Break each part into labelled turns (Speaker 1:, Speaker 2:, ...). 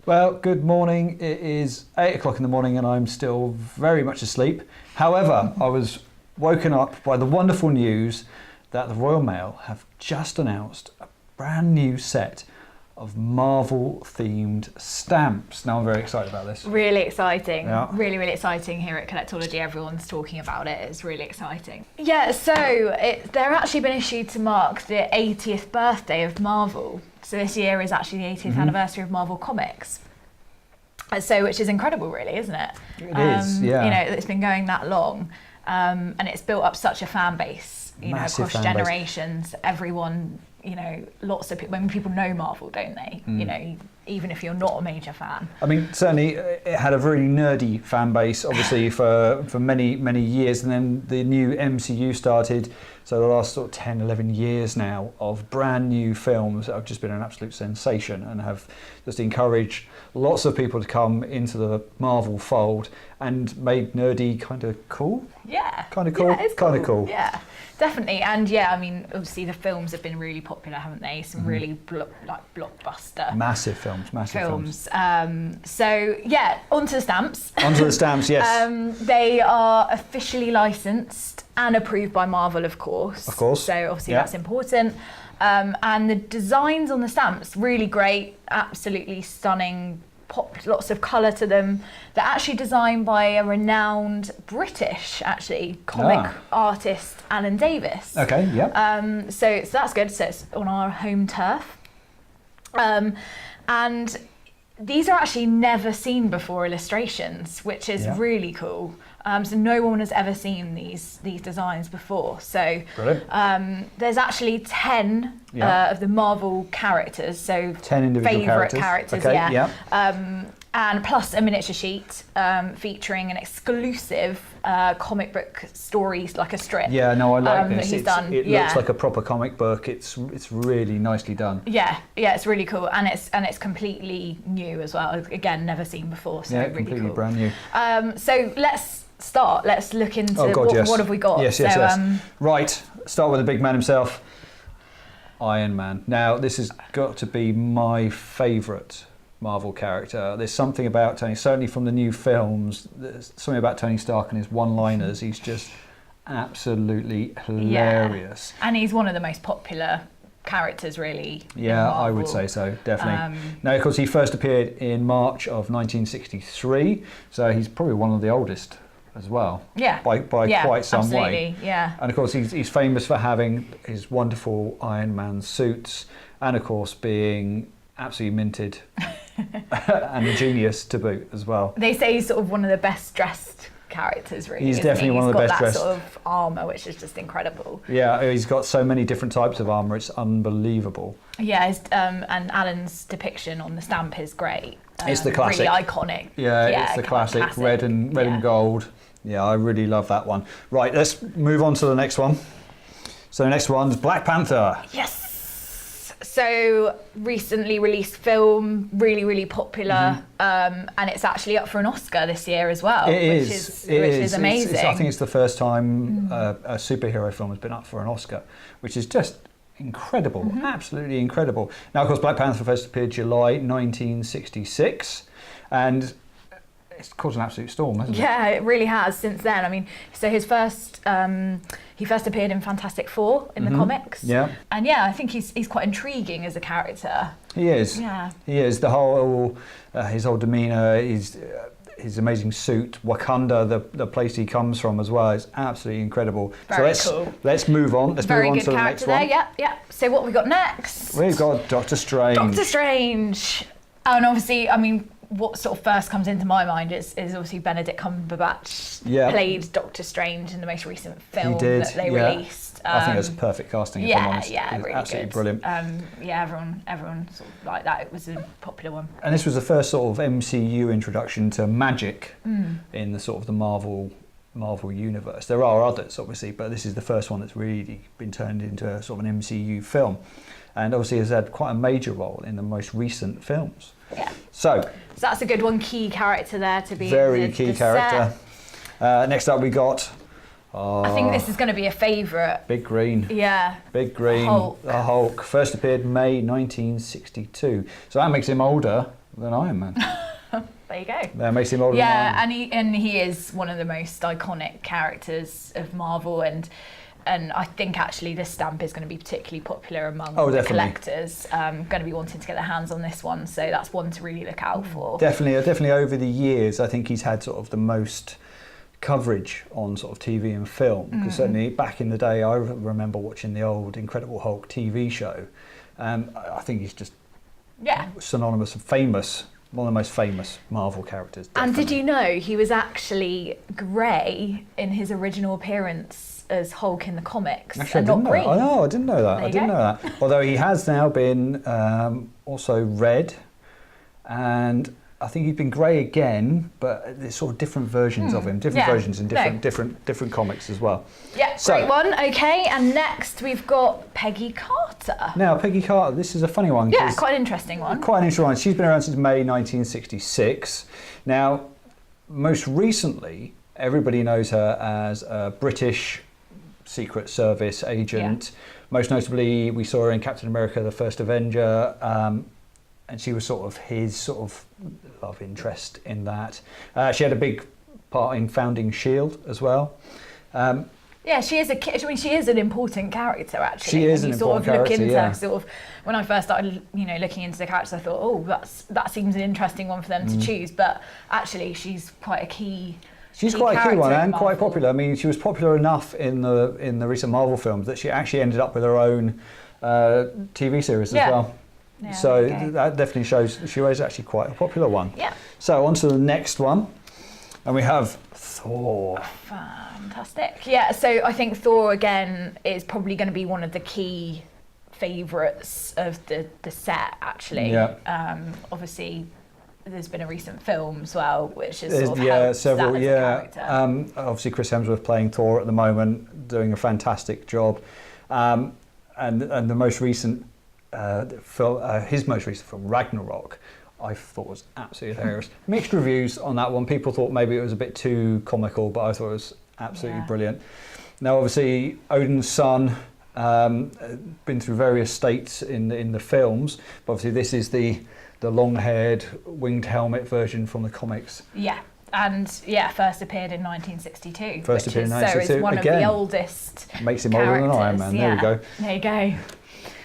Speaker 1: Well, good morning. It is 8 o'clock in the morning and I'm still very much asleep. However, I was woken up by the wonderful news that the Royal Mail have just announced a brand new set of Marvel-themed stamps. Now I'm very excited about this.
Speaker 2: Really exciting.
Speaker 1: Yeah.
Speaker 2: Really, really exciting here at Collectology. Everyone's talking about it. It's really exciting. Yeah, so they're actually been issued to mark the 80th birthday of Marvel. So this year is actually the 80th anniversary of Marvel Comics. So, which is incredible, really, isn't it?
Speaker 1: It is, yeah.
Speaker 2: You know, it's been going that long, and it's built up such a fan base. You
Speaker 1: Massive
Speaker 2: know, across
Speaker 1: fan base.
Speaker 2: generations. Everyone, you know, lots of people. When people know Marvel, don't they? You know, even if you're not a major fan.
Speaker 1: I mean, certainly it had a very nerdy fan base, obviously, for many, many years. And then the new MCU started. So the last sort of 10, 11 years now of brand new films that have just been an absolute sensation and have just encouraged lots of people to come into the Marvel fold and made nerdy kind of cool.
Speaker 2: Yeah.
Speaker 1: Kind of cool.
Speaker 2: Yeah, it's
Speaker 1: kind of cool.
Speaker 2: Yeah, definitely. And yeah, I mean, obviously the films have been really popular, haven't they? Some really blockbuster
Speaker 1: Massive films, massive films.
Speaker 2: So yeah, onto the stamps.
Speaker 1: Onto the stamps, yes.
Speaker 2: They are officially licensed and approved by Marvel, of course.
Speaker 1: Of course.
Speaker 2: So obviously
Speaker 1: Yeah.
Speaker 2: that's important. And the designs on the stamps, really great, absolutely stunning, lots of colour to them. They're actually designed by a renowned British, comic artist, Alan Davis.
Speaker 1: Okay, yeah.
Speaker 2: So that's good. So it's on our home turf. And these are actually never seen before illustrations, which is really cool. So no one has ever seen these designs before. So there's actually 10 of the Marvel characters. So
Speaker 1: 10 individual
Speaker 2: favourite
Speaker 1: characters.
Speaker 2: characters,
Speaker 1: Okay,
Speaker 2: and plus a miniature sheet featuring an exclusive comic book stories, like a strip.
Speaker 1: Yeah, no, I like
Speaker 2: that
Speaker 1: this.
Speaker 2: he's done.
Speaker 1: It looks like a proper comic book. It's really nicely done.
Speaker 2: Yeah, it's really cool, and it's completely new as well. Again, never seen before, so really
Speaker 1: completely
Speaker 2: cool.
Speaker 1: brand new.
Speaker 2: So let's start. Let's look into
Speaker 1: yes.
Speaker 2: what have we got.
Speaker 1: Yes. Right, start with the big man himself, Iron Man. Now, this has got to be my favourite Marvel character. There's something about Tony, certainly from the new films, there's something about Tony Stark and his one-liners. He's just absolutely hilarious.
Speaker 2: Yeah. And he's one of the most popular characters, really.
Speaker 1: Yeah, I would say so, definitely. Now, of course, he first appeared in March of 1963, so he's probably one of the oldest as well.
Speaker 2: Yeah.
Speaker 1: By quite some way.
Speaker 2: Yeah.
Speaker 1: And of course, he's famous for having his wonderful Iron Man suits, and of course being absolutely minted and a genius to boot as well.
Speaker 2: They say he's sort of one of the best dressed characters, really.
Speaker 1: He's definitely one of the best dressed.
Speaker 2: He's got that sort of armour, which is just incredible.
Speaker 1: Yeah, he's got so many different types of armour, it's unbelievable.
Speaker 2: Yeah, and Alan's depiction on the stamp is great.
Speaker 1: It's the classic.
Speaker 2: Really iconic.
Speaker 1: Yeah, it's the classic red and gold. Yeah, I really love that one. Right, let's move on to the next one. So the next one's Black Panther.
Speaker 2: Yes. So recently released film, really, really popular, and it's actually up for an Oscar this year as well. Which is amazing.
Speaker 1: I think it's the first time a superhero film has been up for an Oscar, which is just incredible, absolutely incredible. Now, of course, Black Panther first appeared July 1966, and it's caused an absolute storm, hasn't it?
Speaker 2: Yeah, it really has since then. I mean, so he first appeared in Fantastic Four in the comics.
Speaker 1: Yeah.
Speaker 2: And yeah, I think he's quite intriguing as a character.
Speaker 1: He is.
Speaker 2: Yeah.
Speaker 1: He is. The whole, his whole demeanour, his amazing suit, Wakanda, the place he comes from as well, is absolutely incredible.
Speaker 2: Very
Speaker 1: so let's move on. Let's move on to the next one.
Speaker 2: Yeah. So what have we got next?
Speaker 1: We've got Doctor Strange.
Speaker 2: Doctor Strange. Oh, and obviously, I mean, what sort of first comes into my mind is obviously Benedict Cumberbatch played Doctor Strange in the most recent film that they released.
Speaker 1: I think that's perfect casting, if I'm honest.
Speaker 2: Yeah, really
Speaker 1: absolutely
Speaker 2: good.
Speaker 1: Brilliant.
Speaker 2: Everyone sort of like that. It was a popular one.
Speaker 1: And this was the first sort of MCU introduction to magic in the sort of the Marvel universe. There are others, obviously, but this is the first one that's really been turned into a sort of an MCU film. And obviously has had quite a major role in the most recent films.
Speaker 2: Yeah.
Speaker 1: So
Speaker 2: that's a good one. Key character there to be.
Speaker 1: Very key character. Next up we got...
Speaker 2: I think this is going to be a favourite.
Speaker 1: Big Green.
Speaker 2: Yeah.
Speaker 1: Big Green.
Speaker 2: Hulk.
Speaker 1: The Hulk. First appeared May 1962. So that makes him older than Iron Man.
Speaker 2: There you go.
Speaker 1: That makes him older than Iron Man.
Speaker 2: and he is one of the most iconic characters of Marvel, and I think actually this stamp is going to be particularly popular among the collectors. Going to be wanting to get their hands on this one, so that's one to really look out for.
Speaker 1: Definitely over the years, I think he's had sort of the most coverage on sort of TV and film, because certainly back in the day I remember watching the old Incredible Hulk TV show, and I think he's just synonymous and famous, one of the most famous Marvel characters. Definitely.
Speaker 2: And did you know he was actually grey in his original appearance as Hulk in the comics,
Speaker 1: actually,
Speaker 2: and not green?
Speaker 1: I didn't know that. I didn't know that. Although he has now been also red, and I think he's been grey again, but there's sort of different versions of him, versions in different comics as well.
Speaker 2: Yeah, so, great one. Okay, and next we've got Peggy Carter.
Speaker 1: Now, Peggy Carter, this is a funny one.
Speaker 2: Yeah, quite an interesting one.
Speaker 1: Quite an interesting one. She's been around since May 1966. Now, most recently, everybody knows her as a British Secret Service agent. Yeah. Most notably, we saw her in Captain America: The First Avenger. And she was sort of his sort of love interest in that. She had a big part in founding S.H.I.E.L.D. as well.
Speaker 2: Yeah, she is she is an important character actually.
Speaker 1: She is an important character.
Speaker 2: Sort of when I first started, looking into the characters, I thought, oh, that seems an interesting one for them to choose. But actually, she's quite a key.
Speaker 1: She's quite a key one and quite popular. I mean, she was popular enough in the recent Marvel films that she actually ended up with her own TV series as well. Yeah, so that definitely shows she was actually quite a popular one.
Speaker 2: Yeah.
Speaker 1: So on to the next one, and we have Thor.
Speaker 2: Fantastic. Yeah, so I think Thor again is probably going to be one of the key favourites of the set actually. Yeah. Obviously, there's been a recent film as well, which is sort of helped
Speaker 1: several.
Speaker 2: That as a character.
Speaker 1: Obviously, Chris Hemsworth playing Thor at the moment, doing a fantastic job, and the most recent. His most recent film, Ragnarok, I thought was absolutely hilarious. Mixed reviews on that one. People thought maybe it was a bit too comical, but I thought it was absolutely brilliant. Now, obviously, Odin's son, been through various states in the films, but obviously this is the long-haired, winged helmet version from the comics.
Speaker 2: Yeah. And first appeared in 1962.
Speaker 1: First appeared in 1962.
Speaker 2: So it's one of the oldest.
Speaker 1: Makes him older than Iron Man. There we go.
Speaker 2: There you go.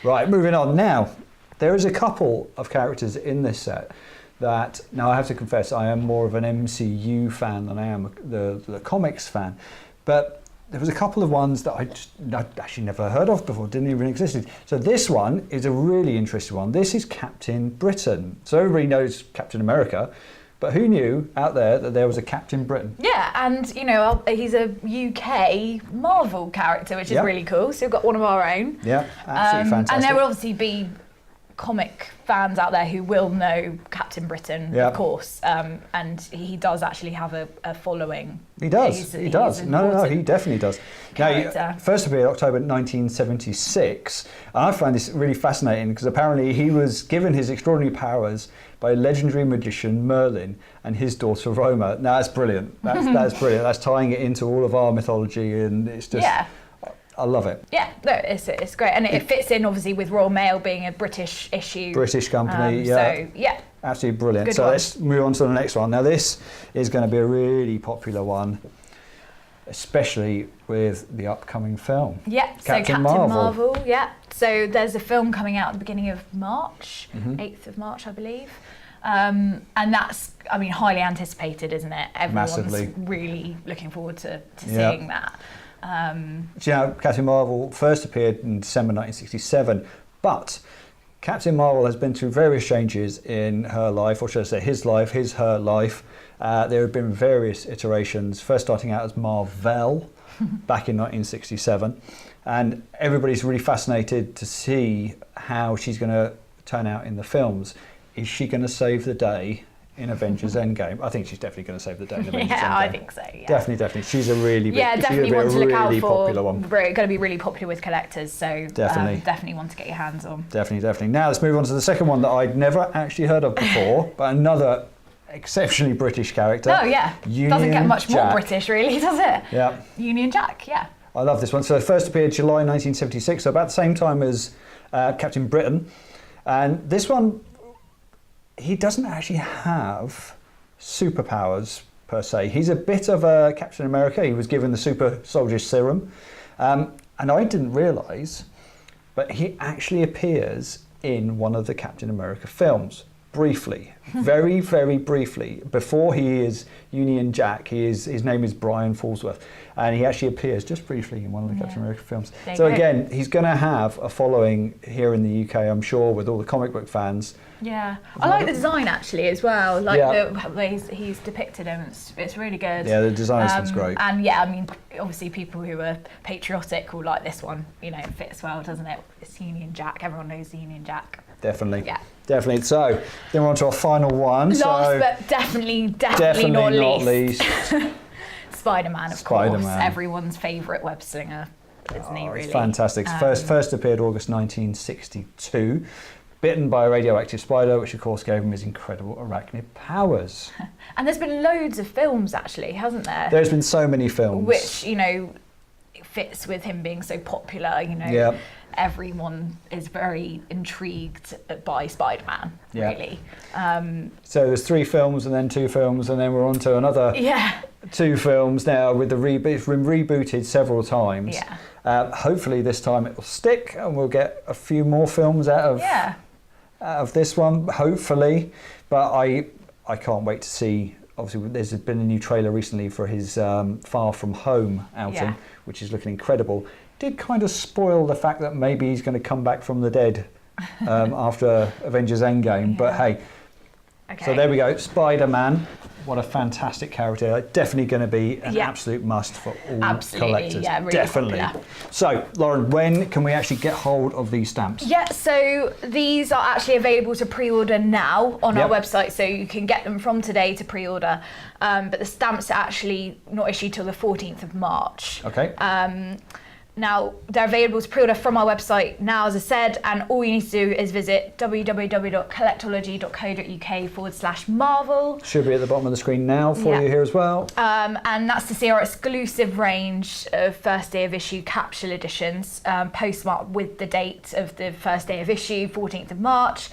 Speaker 1: Right, moving on. Now, there is a couple of characters in this set that, now I have to confess, I am more of an MCU fan than I am the comics fan. But there was a couple of ones that I actually never heard of before, didn't even exist. So this one is a really interesting one. This is Captain Britain. So everybody knows Captain America, but who knew out there that there was a Captain Britain? Yeah,
Speaker 2: and he's a UK Marvel character, which is really cool. So we've got one of our own.
Speaker 1: Yeah, absolutely fantastic.
Speaker 2: And there will obviously be comic fans out there who will know Captain Britain, of course. And he does actually have a following.
Speaker 1: He does. He does. No, he definitely does.
Speaker 2: Character.
Speaker 1: Now, first appeared October 1976, and I find this really fascinating because apparently he was given his extraordinary powers by legendary magician Merlin and his daughter Roma. Now that's brilliant. That's brilliant. That's tying it into all of our mythology, and it's just. Yeah. I love it.
Speaker 2: Yeah, no, it's great, and it fits in obviously with Royal Mail being a British issue.
Speaker 1: British company,
Speaker 2: So yeah,
Speaker 1: absolutely brilliant. So let's move on to the next one. Now this is going to be a really popular one, especially with the upcoming film.
Speaker 2: Yeah, Captain Marvel. Yeah, so there's a film coming out at the beginning of March, 8th of March, I believe. And that's, highly anticipated, isn't it? Everyone's
Speaker 1: Massively.
Speaker 2: Really looking forward to seeing that.
Speaker 1: Captain Marvel first appeared in December 1967, but Captain Marvel has been through various changes in her life, or should I say her life. There have been various iterations, first starting out as Marvel back in 1967, and everybody's really fascinated to see how she's going to turn out in the films. Is she going to save the day in Avengers Endgame? I think she's definitely going to save the day in Avengers Endgame.
Speaker 2: Yeah, I think so. Yeah.
Speaker 1: Definitely. She's a really big,
Speaker 2: definitely one to look out for.
Speaker 1: Popular one.
Speaker 2: Going to be really popular with collectors, so definitely one to get your hands on.
Speaker 1: Definitely. Now let's move on to the second one that I'd never actually heard of before, but another exceptionally British character.
Speaker 2: Oh yeah, doesn't get much more British really, does it?
Speaker 1: Yeah.
Speaker 2: Union Jack, yeah.
Speaker 1: I love this one. So it first appeared July 1976, so about the same time as Captain Britain, and this one he doesn't actually have superpowers per se. He's a bit of a Captain America. He was given the super soldier serum. And I didn't realise, but he actually appears in one of the Captain America films. Briefly, very, very briefly, before he is Union Jack. His name is Brian Fallsworth, and he actually appears just briefly in one of the Captain America films. So again, he's going to have a following here in the UK, I'm sure, with all the comic book fans.
Speaker 2: Yeah, I like the design actually as well. Like the way he's depicted him, it's really good.
Speaker 1: Yeah, the design seems great.
Speaker 2: And yeah, I mean, obviously people who are patriotic will like this one. You know, it fits well, doesn't it? It's Union Jack. Everyone knows the Union Jack.
Speaker 1: Definitely.
Speaker 2: Yeah.
Speaker 1: Definitely. So then we're on to our final one.
Speaker 2: Last, but definitely not least. Spider-Man, of course. Everyone's favourite web slinger, isn't he? Really.
Speaker 1: It's fantastic. First appeared August 1962. Bitten by a radioactive spider, which of course gave him his incredible arachnid powers.
Speaker 2: And there's been loads of films, actually, hasn't there?
Speaker 1: There's been so many films.
Speaker 2: Which, you know, fits with him being so popular, you know.
Speaker 1: Yeah.
Speaker 2: Everyone is very intrigued by Spider-Man, really.
Speaker 1: So there's 3 films and then 2 films, and then we're on to another 2 films now with the reboot. It's been rebooted several times.
Speaker 2: Yeah.
Speaker 1: Hopefully this time it will stick and we'll get a few more films out of this one, hopefully. But I can't wait to see. Obviously, there's been a new trailer recently for his Far From Home outing, which is looking incredible. Did kind of spoil the fact that maybe he's going to come back from the dead after Avengers Endgame. But hey, so there we go. Spider-Man, what a fantastic character. Definitely going to be an absolute must for all collectors.
Speaker 2: Yeah, really
Speaker 1: definitely.
Speaker 2: Popular.
Speaker 1: So, Lauren, when can we actually get hold of these stamps?
Speaker 2: Yeah, so these are actually available to pre-order now on our website, so you can get them from today to pre-order. But the stamps are actually not issued till the 14th of March.
Speaker 1: Okay.
Speaker 2: Now, they're available to pre-order from our website now, as I said, and all you need to do is visit www.collectology.co.uk/Marvel.
Speaker 1: Should be at the bottom of the screen now for you here as well.
Speaker 2: And that's to see our exclusive range of first day of issue capsule editions, postmarked with the date of the first day of issue, 14th of March.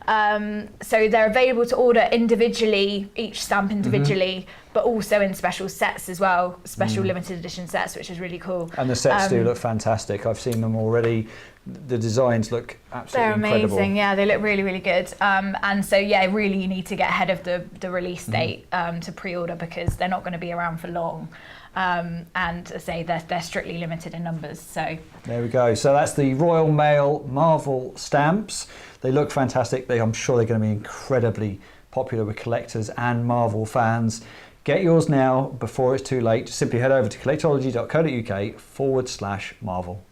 Speaker 2: So they're available to order individually, each stamp individually, but also in special sets as well, special limited edition sets, which is really cool.
Speaker 1: And the sets do look fantastic. I've seen them already. The designs look absolutely incredible.
Speaker 2: They're amazing, they look really, really good. And so, really you need to get ahead of the release date to pre-order, because they're not going to be around for long. And as I say, they're strictly limited in numbers. So
Speaker 1: there we go. So that's the Royal Mail Marvel stamps. They look fantastic. I'm sure they're going to be incredibly popular with collectors and Marvel fans. Get yours now before it's too late. Simply head over to collectology.co.uk/Marvel.